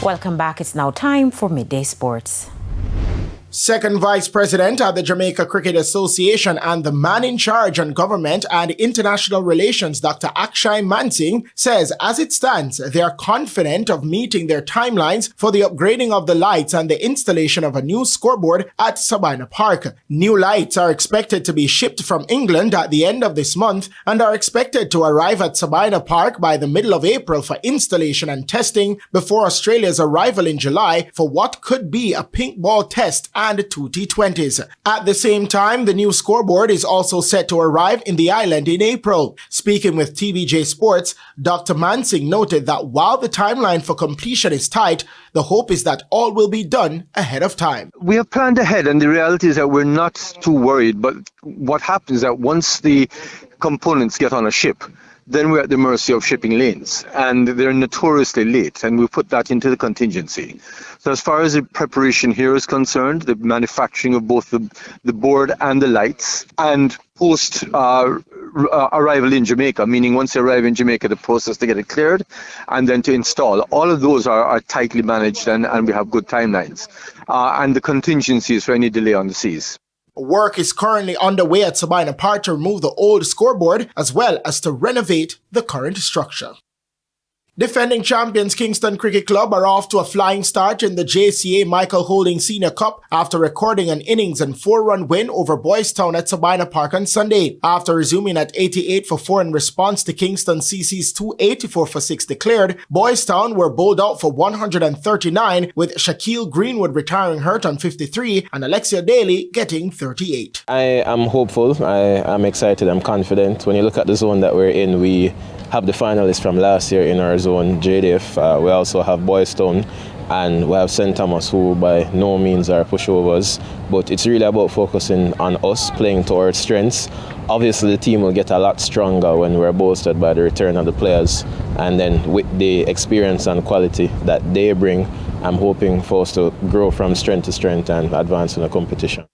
Welcome back. It's now time for Midday Sports. Second Vice President at the Jamaica Cricket Association and the man in charge on government and international relations, Dr. Akshay Mansingh, says as it stands, they are confident of meeting their timelines for the upgrading of the lights and the installation of a new scoreboard at Sabina Park. New lights are expected to be shipped from England at the end of this month and are expected to arrive at Sabina Park by the middle of April for installation and testing before Australia's arrival in July for what could be a pink ball test and 2 T20s. At the same time, the new scoreboard is also set to arrive in the island in April. Speaking with TVJ Sports, Dr. Mansingh noted that while the timeline for completion is tight, the hope is that all will be done ahead of time. We have planned ahead, and the reality is that we're not too worried, but what happens is that once the components get on a ship, then we're at the mercy of shipping lanes, and they're notoriously late, and we put that into the contingency. So as far as the preparation here is concerned, the manufacturing of both the board and the lights, and post arrival in Jamaica, meaning once they arrive in Jamaica, the process to get it cleared, and then to install, all of those are tightly managed, and we have good timelines, and the contingencies for any delay on the seas. Work is currently underway at Sabina Park to remove the old scoreboard as well as to renovate the current structure. Defending champions Kingston Cricket Club are off to a flying start in the JCA Michael Holding Senior Cup after recording an innings and 4-run win over Boys Town at Sabina Park on Sunday. After resuming at 88 for 4 in response to Kingston CC's 284 for 6 declared, Boys Town were bowled out for 139 with Shaquille Greenwood retiring hurt on 53 and Alexia Daly getting 38. I am hopeful, I am excited, I'm confident. When you look at the zone that we're in, we have the finalists from last year in our zone, JDF. We also have Boys Town and we have St. Thomas, who by no means are pushovers. But it's really about focusing on us, playing to our strengths. Obviously, the team will get a lot stronger when we're boosted by the return of the players. And then with the experience and quality that they bring, I'm hoping for us to grow from strength to strength and advance in the competition.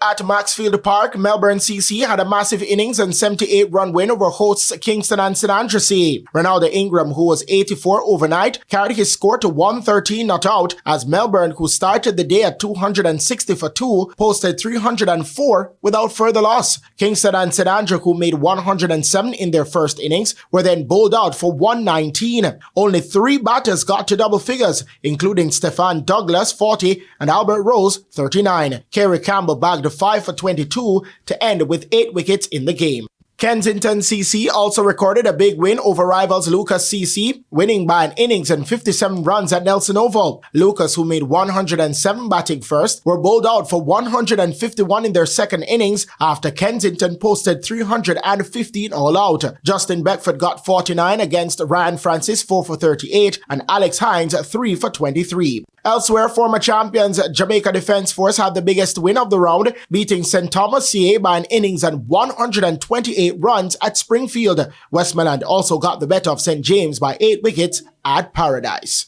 At Maxfield Park, Melbourne CC had a massive innings and 78-run win over hosts Kingston and St Andrews CA. Ronaldo Ingram, who was 84 overnight, carried his score to 113 not out as Melbourne, who started the day at 260 for 2, posted 304 without further loss. Kingston and St Andrews, who made 107 in their first innings, were then bowled out for 119. Only 3 batters got to double figures, including Stefan Douglas, 40, and Albert Rose, 39. Kerry Campbell bagged 5 for 22 to end with 8 wickets in the game. Kensington CC also recorded a big win over rivals Lucas CC, winning by an innings and 57 runs at Nelson Oval. Lucas, who made 107 batting first, were bowled out for 151 in their second innings after Kensington posted 315 all out. Justin Beckford got 49 against Ryan Francis, 4 for 38, and Alex Hines, 3 for 23. Elsewhere, former champions Jamaica Defence Force had the biggest win of the round, beating St Thomas CA by an innings and 128 runs at Springfield. Westmoreland also got the better of St James by 8 wickets at Paradise.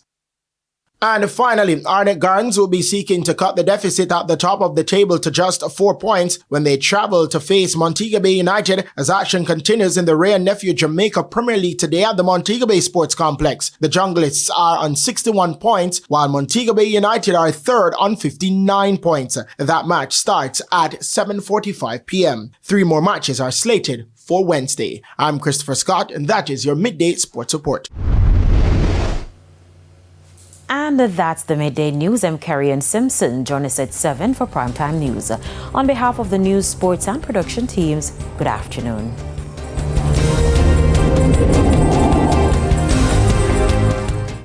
And finally, Arnett Gardens will be seeking to cut the deficit at the top of the table to just 4 points when they travel to face Montego Bay United as action continues in the Ray and Nephew Jamaica Premier League today at the Montego Bay Sports Complex. The Junglists are on 61 points, while Montego Bay United are third on 59 points. That match starts at 7:45 p.m. 3 more matches are slated for Wednesday. I'm Christopher Scott, and that is your Midday Sports Report. And that's the Midday News. I'm Carrie-Ann Simpson. Join us at 7 for Primetime News. On behalf of the news, sports and production teams, good afternoon.